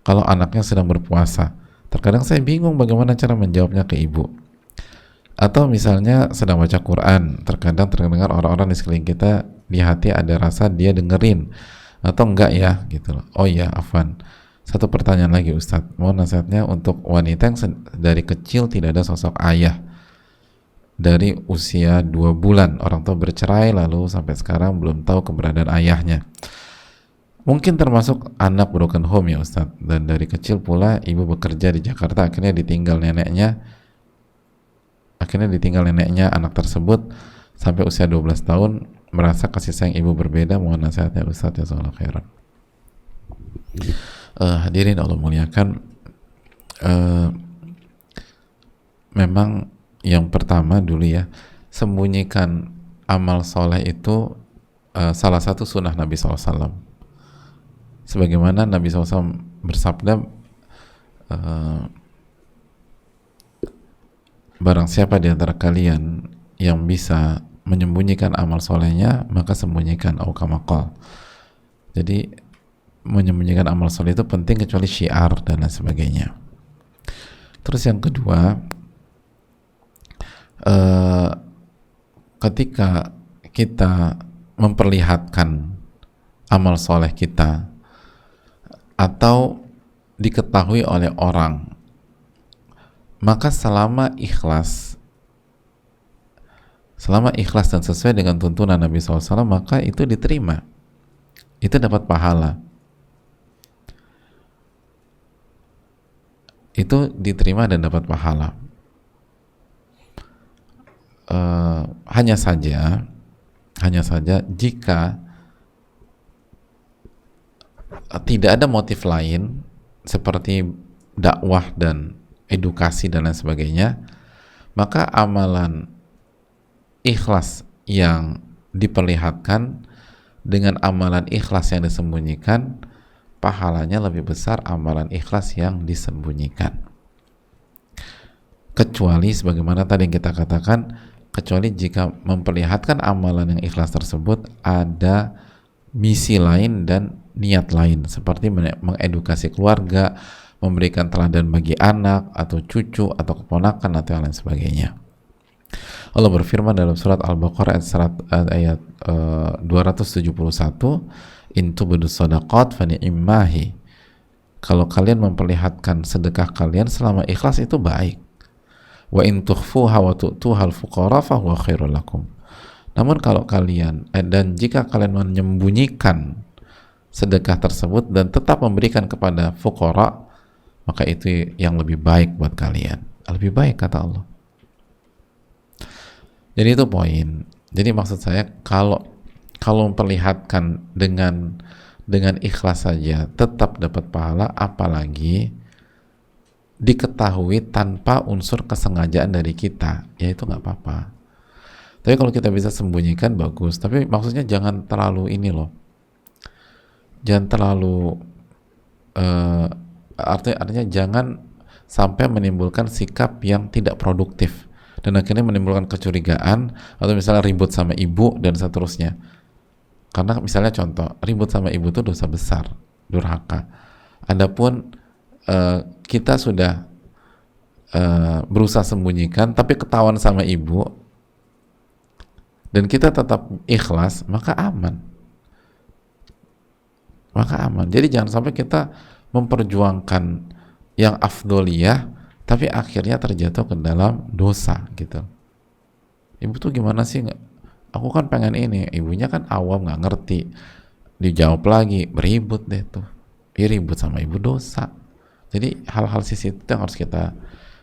kalau anaknya sedang berpuasa. Terkadang saya bingung bagaimana cara menjawabnya ke ibu. Atau misalnya sedang baca Quran, terkadang terdengar orang-orang di sekeliling kita, di hati ada rasa dia dengerin atau enggak ya, gitu loh. Oh iya, afwan. Satu pertanyaan lagi, Ustadz. Mohon nasihatnya untuk wanita yang dari kecil tidak ada sosok ayah. Dari usia 2 bulan orang tua bercerai, lalu sampai sekarang belum tahu keberadaan ayahnya. Mungkin termasuk anak broken home ya Ustadz. Dan dari kecil pula ibu bekerja di Jakarta, akhirnya ditinggal neneknya anak tersebut sampai usia 12 tahun, merasa kasih sayang ibu berbeda. Mohon nasihatnya Ustadz, jazakallahu khairan. Hadirin Allah muliakan, memang yang pertama dulu ya, sembunyikan amal soleh itu salah satu sunnah Nabi SAW. Sebagaimana Nabi SAW bersabda, barang siapa di antara kalian yang bisa menyembunyikan amal solehnya, maka sembunyikan, au kama qala. Jadi menyembunyikan amal soleh itu penting, kecuali syiar dan lain sebagainya. Terus yang kedua, ketika kita memperlihatkan amal soleh kita atau diketahui oleh orang, maka selama ikhlas dan sesuai dengan tuntunan Nabi SAW, maka itu diterima, itu dapat pahala, itu diterima dan dapat pahala. Hanya saja jika tidak ada motif lain seperti dakwah dan edukasi dan lain sebagainya, maka amalan ikhlas yang diperlihatkan dengan amalan ikhlas yang disembunyikan, pahalanya lebih besar amalan ikhlas yang disembunyikan. kecuali sebagaimana tadi yang kita katakan, kecuali jika memperlihatkan amalan yang ikhlas tersebut ada misi lain dan niat lain, seperti mengedukasi keluarga, memberikan teladan bagi anak atau cucu atau keponakan atau yang lain sebagainya. Allah berfirman dalam surat Al-Baqarah ayat 271, in tubdus shadaqat fa ni'mahi, kalau kalian memperlihatkan sedekah kalian selama ikhlas itu baik. Wa in tukhfuha wa tu'tuha al-fuqara fa huwa khairul lakum. Namun kalau kalian dan jika kalian menyembunyikan sedekah tersebut dan tetap memberikan kepada fuqara, maka itu yang lebih baik buat kalian. Lebih baik kata Allah. Jadi itu poin. Jadi maksud saya kalau memperlihatkan dengan ikhlas saja tetap dapat pahala, apalagi diketahui tanpa unsur kesengajaan dari kita, ya itu nggak apa-apa. Tapi kalau kita bisa sembunyikan bagus. Tapi maksudnya jangan terlalu ini loh. Jangan terlalu artinya jangan sampai menimbulkan sikap yang tidak produktif dan akhirnya menimbulkan kecurigaan, atau misalnya ribut sama ibu dan seterusnya. Karena misalnya contoh, ribut sama ibu itu dosa besar, durhaka. Adapun kita sudah berusaha sembunyikan tapi ketahuan sama ibu dan kita tetap ikhlas, maka aman. Jadi jangan sampai kita memperjuangkan yang afdoliyah tapi akhirnya terjatuh ke dalam dosa gitu. Ibu tuh gimana sih? Aku kan pengen ini. Ibunya kan awam, nggak ngerti. Dijawab lagi, beribut deh tuh. Ribut sama ibu dosa. Jadi hal-hal sisi itu yang harus kita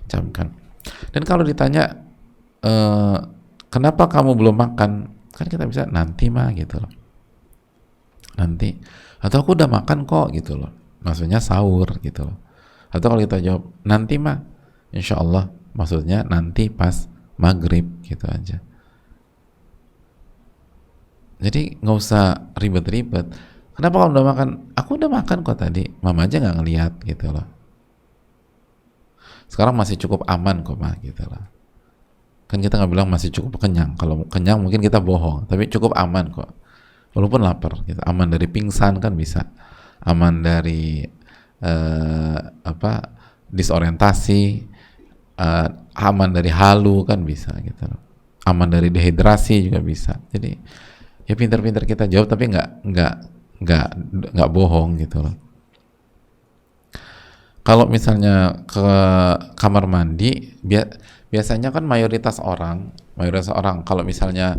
camkan. Dan kalau ditanya kenapa kamu belum makan, kan kita bisa nanti mah gitu loh. Nanti. Atau aku udah makan kok gitu loh. Maksudnya sahur gitu loh. Atau kalau kita jawab nanti mah, insya Allah maksudnya nanti pas maghrib gitu aja. Jadi nggak usah ribet-ribet. Kenapa kamu udah makan? Aku udah makan kok tadi. Mama aja nggak ngelihat gitu loh. Sekarang masih cukup aman kok mah gitu loh. Kan kita nggak bilang masih cukup kenyang. Kalau kenyang mungkin kita bohong. Tapi cukup aman kok. Walaupun lapar. Gitu. Aman dari pingsan kan bisa. Aman dari disorientasi. Aman dari halu kan bisa gitu loh. Aman dari dehidrasi juga bisa. Jadi ya pintar-pintar kita jawab tapi nggak bohong gitu loh. Kalau misalnya ke kamar mandi, biasanya kan mayoritas orang kalau misalnya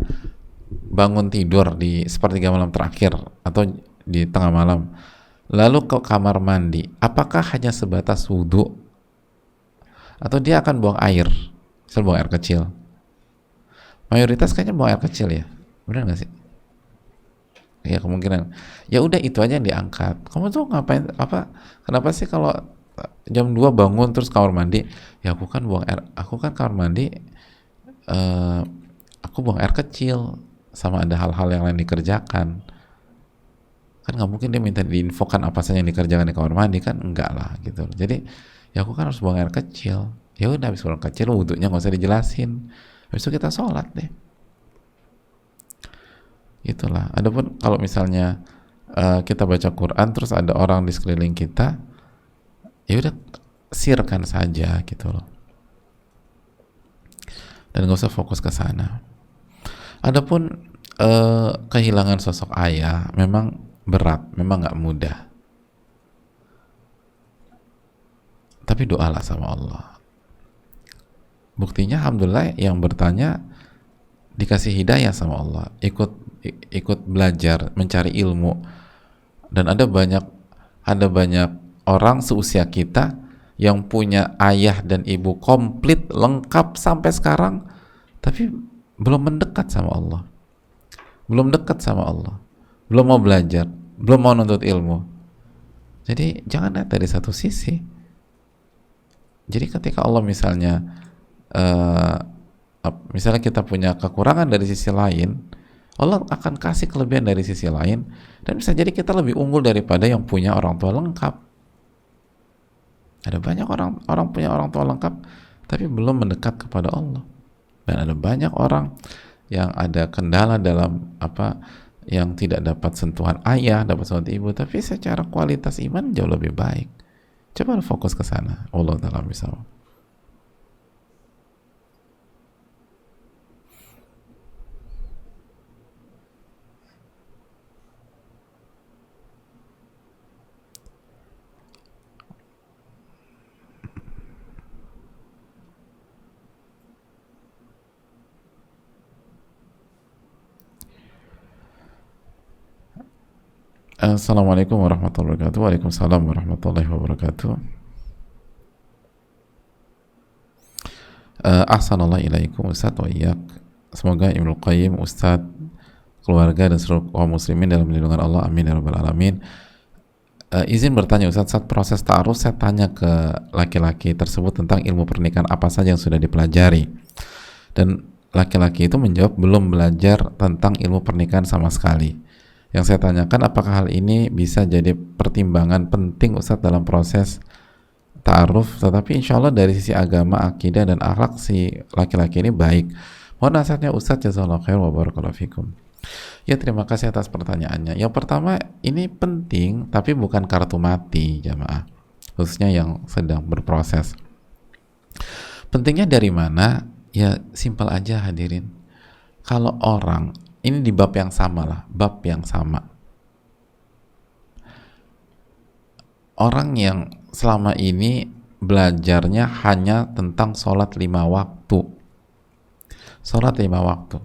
bangun tidur di sepertiga malam terakhir atau di tengah malam, lalu ke kamar mandi, apakah hanya sebatas wudhu atau dia akan buang air, misal buang air kecil? Mayoritas kayaknya buang air kecil ya, benar nggak sih? Ya kemungkinan. Ya udah itu aja yang diangkat. Kamu tuh ngapain kenapa sih kalau jam 2 bangun terus kamar mandi? Ya aku kan kamar mandi aku buang air kecil sama ada hal-hal yang lain dikerjakan. Kan nggak mungkin dia minta diinfokan apa saja yang dikerjakan di kamar mandi, kan enggak lah gitu. Jadi ya aku kan harus buang air kecil. Ya udah habis buang kecil wudhunya nggak usah dijelasin. Habis itu kita sholat deh. Itulah. Adapun kalau misalnya kita baca Quran terus ada orang di sekeliling kita, ya udah sirkan saja gitu loh. Dan nggak usah fokus ke sana. Adapun kehilangan sosok ayah memang berat, memang nggak mudah. Tapi doalah sama Allah. Buktinya alhamdulillah yang bertanya dikasih hidayah sama Allah, ikut belajar, mencari ilmu. Dan ada banyak orang seusia kita yang punya ayah dan ibu komplit, lengkap sampai sekarang, tapi belum mendekat sama Allah, belum dekat sama Allah, belum mau belajar, belum mau nuntut ilmu. Jadi jangan lihat dari satu sisi. Jadi ketika Allah misalnya kita punya kekurangan dari sisi lain, Allah akan kasih kelebihan dari sisi lain, dan bisa jadi kita lebih unggul daripada yang punya orang tua lengkap. Ada banyak orang punya orang tua lengkap tapi belum mendekat kepada Allah. Dan ada banyak orang yang ada kendala dalam yang tidak dapat sentuhan ayah, dapat sentuhan ibu, tapi secara kualitas iman jauh lebih baik. Coba fokus ke sana. Allah taala bisa. Assalamualaikum warahmatullahi wabarakatuh. Waalaikumsalam warahmatullahi wabarakatuh. Ahsanallahu ilaikum Ustaz wa iyyak. Semoga Ibnu Qayyim, Ustaz, keluarga dan seluruh kaum muslimin dalam lindungan Allah, amin ya rabbal alamin. Izin bertanya Ustaz, saat proses ta'aruf saya tanya ke laki-laki tersebut tentang ilmu pernikahan apa saja yang sudah dipelajari, dan laki-laki itu menjawab belum belajar tentang ilmu pernikahan sama sekali. Yang saya tanyakan, apakah hal ini bisa jadi pertimbangan penting Ustadz dalam proses ta'aruf? Tetapi insya Allah dari sisi agama, akidah, dan akhlak si laki-laki ini baik. Mohon nasihatnya Ustadz, jazakallahu khair wa barakallahu fikum. Ya, terima kasih atas pertanyaannya. Yang pertama, ini penting tapi bukan kartu mati jamaah, khususnya yang sedang berproses. Pentingnya dari mana? Ya simpel aja hadirin. Kalau orang ini di bab yang sama lah, bab yang sama. Orang yang selama ini belajarnya hanya tentang sholat 5 waktu. Sholat 5 waktu.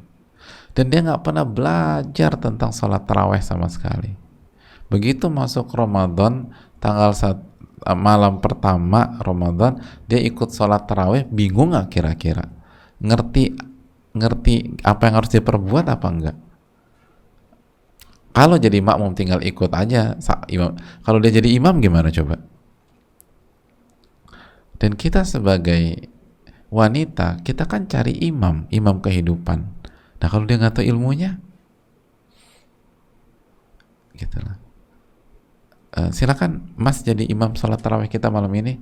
Dan dia nggak pernah belajar tentang sholat taraweh sama sekali. Begitu masuk Ramadan, malam pertama Ramadan, dia ikut sholat taraweh, bingung nggak kira-kira? Ngerti apa yang harus diperbuat apa enggak? Kalau jadi makmum tinggal ikut aja imam. Kalau dia jadi imam gimana coba? Dan kita sebagai wanita, kita kan cari imam kehidupan. Nah kalau dia nggak tahu ilmunya, gitulah. Silakan Mas jadi imam sholat taraweh kita malam ini.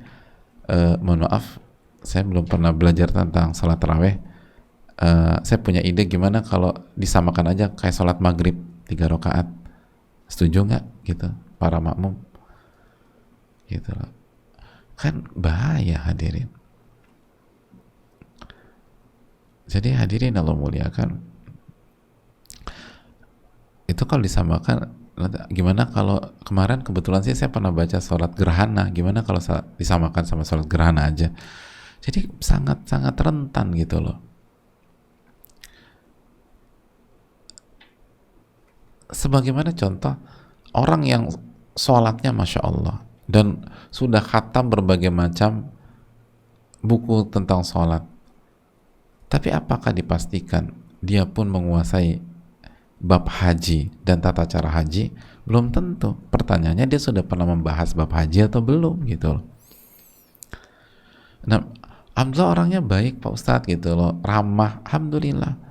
Mohon maaf, saya belum pernah belajar tentang sholat taraweh. Saya punya ide gimana kalau disamakan aja kayak sholat maghrib 3 rakaat. Setuju nggak gitu para makmum? Gitu loh. Kan bahaya hadirin. Jadi hadirin Allah muliakan, itu kalau disamakan, gimana kalau kemarin kebetulan sih saya pernah baca sholat gerhana, gimana kalau disamakan sama sholat gerhana aja? Jadi sangat-sangat rentan gitu loh. Sebagaimana contoh orang yang sholatnya Masya Allah dan sudah khatam berbagai macam buku tentang sholat, tapi apakah dipastikan dia pun menguasai bab haji dan tata cara haji? Belum tentu. Pertanyaannya, dia sudah pernah membahas bab haji atau belum gitu loh. Nah, alhamdulillah orangnya baik Pak Ustadz gitu loh, ramah, alhamdulillah.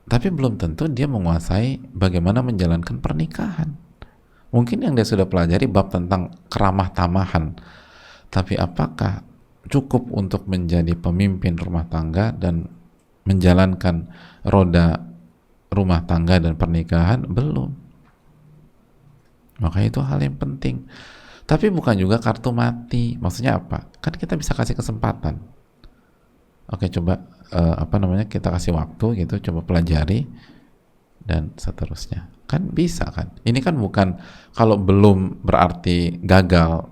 Tapi belum tentu dia menguasai bagaimana menjalankan pernikahan. Mungkin yang dia sudah pelajari bab tentang keramah tamahan, tapi apakah cukup untuk menjadi pemimpin rumah tangga dan menjalankan roda rumah tangga dan pernikahan? Belum. Maka itu hal yang penting. Tapi bukan juga kartu mati. Maksudnya apa? Kan kita bisa kasih kesempatan. Oke, coba kita kasih waktu gitu, coba pelajari dan seterusnya. Kan bisa kan? Ini kan bukan, kalau belum berarti gagal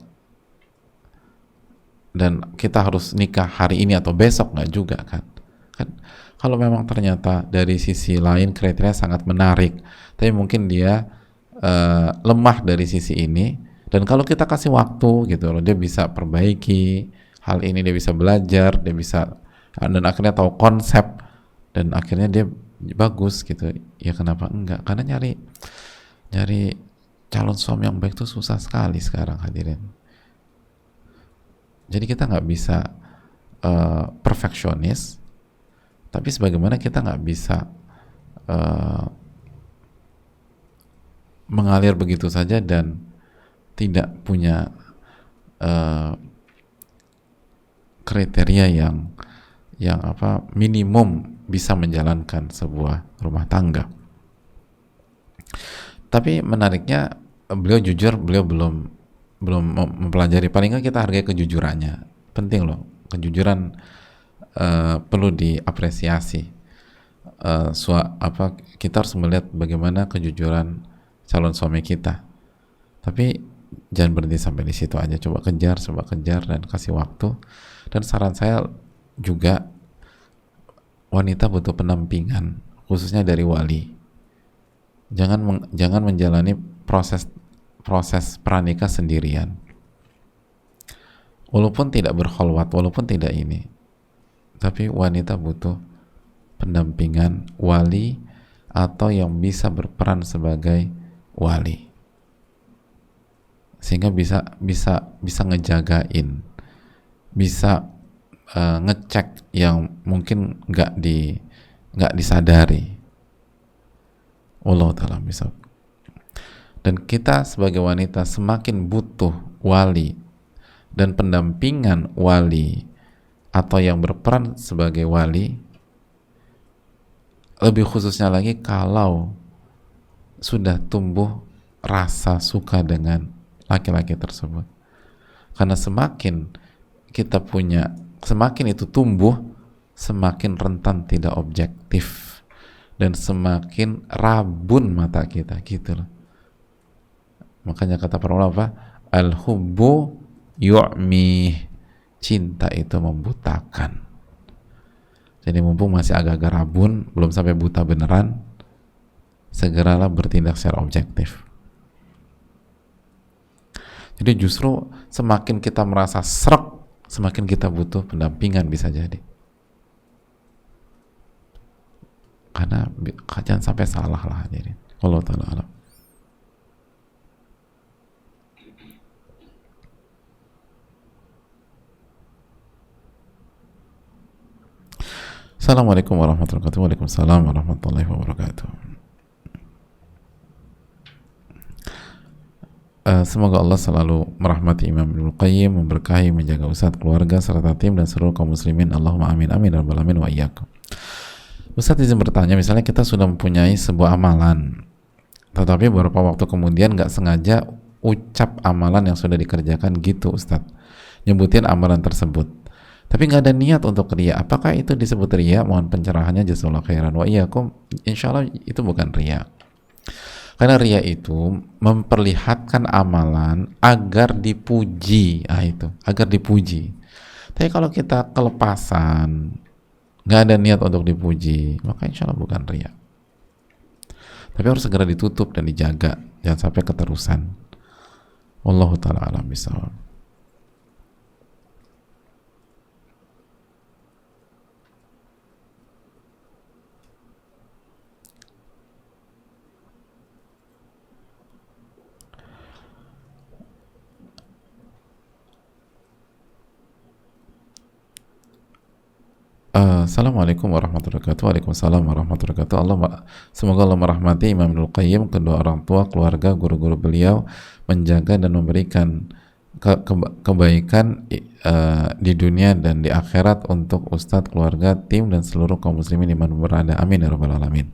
dan kita harus nikah hari ini atau besok, nggak juga kan? Kan kalau memang ternyata dari sisi lain kriteria sangat menarik, tapi mungkin dia lemah dari sisi ini, dan kalau kita kasih waktu gitu loh, dia bisa perbaiki hal ini, dia bisa belajar, dia bisa, dan akhirnya tahu konsep dan akhirnya dia bagus gitu, ya kenapa enggak? Karena nyari calon suami yang baik itu susah sekali sekarang hadirin. Jadi kita nggak bisa perfeksionis, tapi sebagaimana kita nggak bisa mengalir begitu saja dan tidak punya kriteria yang apa, minimum bisa menjalankan sebuah rumah tangga. Tapi menariknya, beliau jujur, beliau belum mempelajari. Paling nggak kita hargai kejujurannya, penting loh, kejujuran perlu diapresiasi. Kita harus melihat bagaimana kejujuran calon suami kita, tapi jangan berhenti sampai di situ aja. Coba kejar dan kasih waktu. Dan saran saya juga, wanita butuh pendampingan, khususnya dari wali. Jangan menjalani proses pranikah sendirian, walaupun tidak berkholwat, walaupun tidak ini, tapi wanita butuh pendampingan wali atau yang bisa berperan sebagai wali, sehingga bisa ngejagain, bisa ngecek yang mungkin nggak disadari. Allah ta'ala bisa. Dan kita sebagai wanita semakin butuh wali dan pendampingan wali atau yang berperan sebagai wali, lebih khususnya lagi kalau sudah tumbuh rasa suka dengan laki-laki tersebut. Karena semakin itu tumbuh, semakin rentan tidak objektif dan semakin rabun mata kita, gitu loh. Makanya kata para ulama apa? Al-hubbu yu'mi, cinta itu membutakan. Jadi mumpung masih agak-agak rabun, belum sampai buta beneran, segeralah bertindak secara objektif. Jadi justru semakin kita merasa srek, semakin kita butuh pendampingan, bisa jadi. Karena jangan sampai salah lah, jadi. Allah ta'ala alam. Assalamualaikum warahmatullahi wabarakatuh. Waalaikumsalam warahmatullahi wabarakatuh. Semoga Allah selalu merahmati Imam Ibnul Qayyim, memberkahi, menjaga Ustadz, keluarga, serta tim dan seluruh kaum muslimin. Allahumma amin amin ya rabbal alamin wa iyyakum. Ustadz izin bertanya, misalnya kita sudah mempunyai sebuah amalan, tetapi beberapa waktu kemudian nggak sengaja ucap amalan yang sudah dikerjakan gitu Ustadz, nyebutin amalan tersebut, tapi nggak ada niat untuk riya. Apakah itu disebut riya? Mohon pencerahannya, jazakallahu khairan wa iyyakum. Insyaallah itu bukan riya. Karena riya itu memperlihatkan amalan agar dipuji. Itu agar dipuji. Tapi kalau kita kelepasan, nggak ada niat untuk dipuji, maka insyaallah bukan riya. Tapi harus segera ditutup dan dijaga, jangan sampai keterusan. Wallahu ta'ala alam bisawab. Assalamualaikum warahmatullahi wabarakatuh. Waalaikumsalam warahmatullahi wabarakatuh. Semoga Allah merahmati Imam Ibnul Qayyim, kedua orang tua, keluarga, guru-guru beliau, menjaga dan memberikan kebaikan di dunia dan di akhirat untuk Ustadz, keluarga, tim, dan seluruh kaum muslimin dimanapun berada. Amin ya rabbal alamin.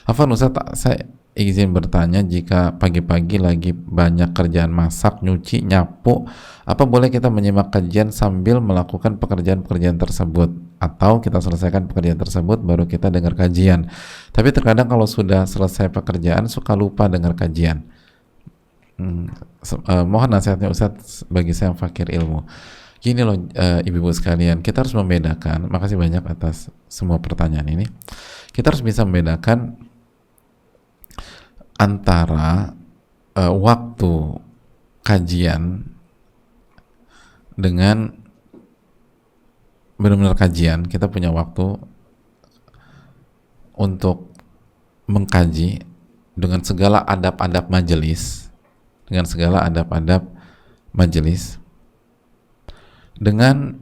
Afwan Ustadz, saya izin bertanya, jika pagi-pagi lagi banyak kerjaan masak, nyuci, nyapu, apa boleh kita menyimak kajian sambil melakukan pekerjaan-pekerjaan tersebut? Atau kita selesaikan pekerjaan tersebut baru kita dengar kajian? Tapi terkadang kalau sudah selesai pekerjaan suka lupa dengar kajian. Mohon nasihatnya Ustadz bagi saya yang fakir ilmu. Gini loh ibu-ibu sekalian, kita harus membedakan, makasih banyak atas semua pertanyaan ini, kita harus bisa membedakan antara waktu kajian dengan benar-benar kajian. Kita punya waktu untuk mengkaji dengan segala adab-adab majelis, dengan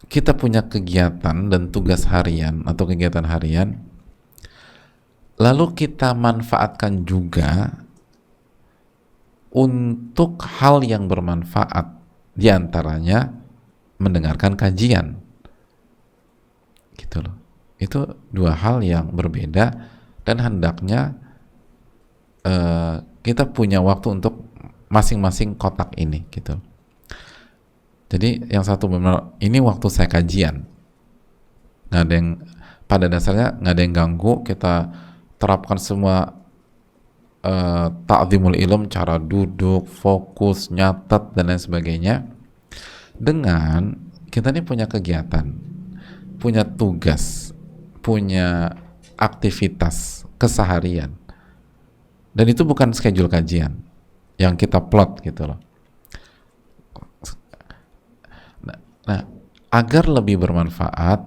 kita punya kegiatan dan tugas harian atau kegiatan harian, lalu kita manfaatkan juga untuk hal yang bermanfaat, diantaranya mendengarkan kajian, gitu loh. Itu dua hal yang berbeda, dan hendaknya kita punya waktu untuk masing-masing kotak ini, gitu. Jadi yang satu benar, ini waktu saya kajian, nggak ada yang, pada dasarnya nggak ada yang ganggu, kita terapkan semua ta'zimul ilm, cara duduk, fokus, nyatet, dan lain sebagainya. Dengan kita ini punya kegiatan, punya tugas, punya aktivitas keseharian, dan itu bukan schedule kajian yang kita plot, gitu loh. Nah, agar lebih bermanfaat,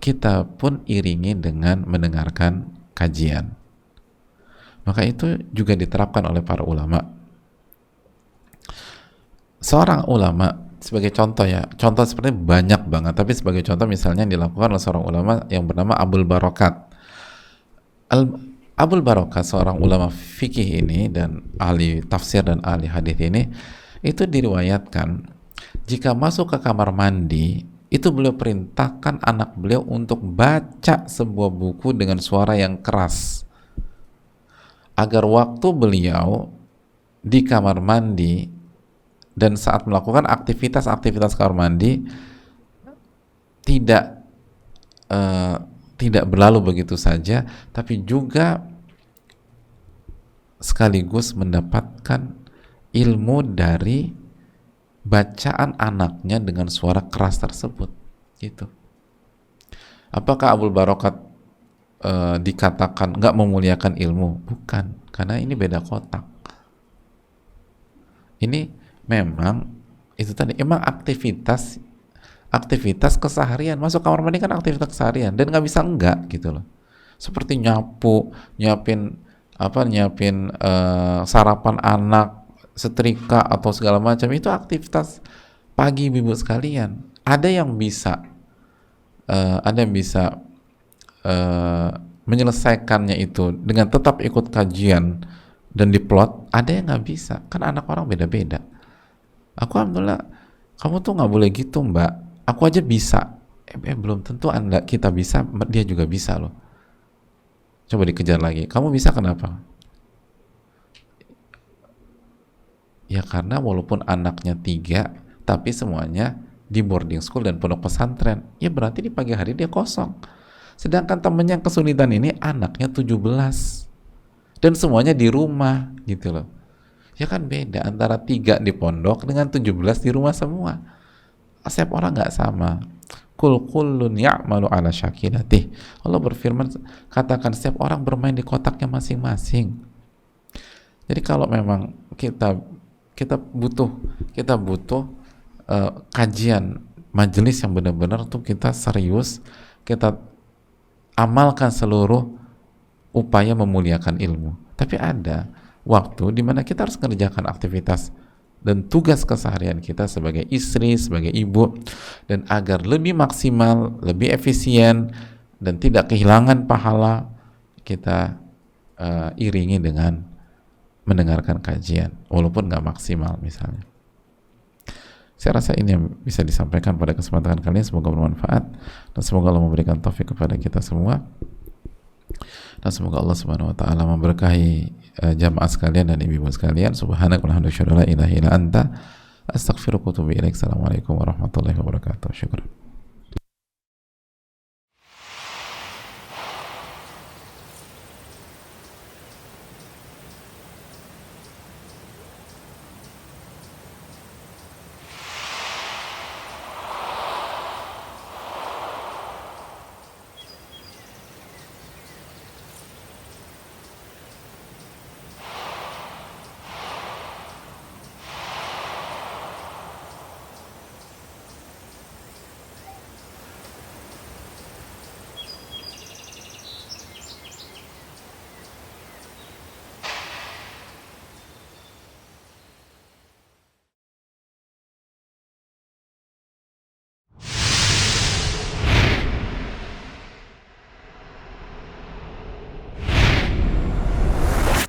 kita pun iringi dengan mendengarkan kajian. Maka itu juga diterapkan oleh para ulama. Seorang ulama, sebagai contoh ya, contoh seperti banyak banget, tapi sebagai contoh misalnya dilakukan oleh seorang ulama yang bernama Abul Barokat. Abul Barokat, seorang ulama fikih ini dan ahli tafsir dan ahli hadis ini, itu diriwayatkan jika masuk ke kamar mandi, itu beliau perintahkan anak beliau untuk baca sebuah buku dengan suara yang keras, agar waktu beliau di kamar mandi dan saat melakukan aktivitas-aktivitas kamar mandi tidak berlalu begitu saja, tapi juga sekaligus mendapatkan ilmu dari bacaan anaknya dengan suara keras tersebut, gitu. Apakah Abul Barokat dikatakan nggak memuliakan ilmu? Bukan, karena ini beda kotak. Ini memang itu tadi, emang aktivitas keseharian. Masuk kamar mandi kan aktivitas keseharian, dan nggak bisa enggak, gitu loh. Seperti nyiapin sarapan anak, setrika atau segala macam, itu aktivitas pagi ibu sekalian. Ada yang bisa menyelesaikannya itu dengan tetap ikut kajian dan diplot. Ada yang nggak bisa, kan anak orang beda-beda. Aku alhamdulillah, kamu tuh nggak boleh gitu mbak, aku aja bisa. Belum tentu kita bisa, dia juga bisa loh. Coba dikejar lagi, kamu bisa kenapa? Ya karena walaupun anaknya 3, tapi semuanya di boarding school dan pondok pesantren, ya berarti di pagi hari dia kosong. Sedangkan temennya yang kesulitan ini anaknya 17 dan semuanya di rumah, gitu loh. Ya kan beda antara 3 di pondok dengan 17 di rumah semua. Setiap orang nggak sama. Kul kullun ya'malu ala syakilatih. Allah berfirman, katakan setiap orang bermain di kotaknya masing-masing. Jadi kalau memang kita butuh kajian majelis yang benar-benar untuk kita serius, kita amalkan seluruh upaya memuliakan ilmu. Tapi ada waktu di mana kita harus mengerjakan aktivitas dan tugas keseharian kita sebagai istri, sebagai ibu, dan agar lebih maksimal, lebih efisien, dan tidak kehilangan pahala, kita iringi dengan mendengarkan kajian, walaupun nggak maksimal misalnya. Saya rasa ini yang bisa disampaikan pada kesempatan kali ini. Semoga bermanfaat, dan semoga Allah memberikan taufik kepada kita semua, dan semoga Allah Subhanahu wa taala memberkahi jamaah sekalian dan ibu-ibu sekalian. Subhanakallahumma wa bihamdika, la ilaha illa anta, astaghfiruka wa atubu ilaik. Assalamualaikum warahmatullahi wabarakatuh. Syukran.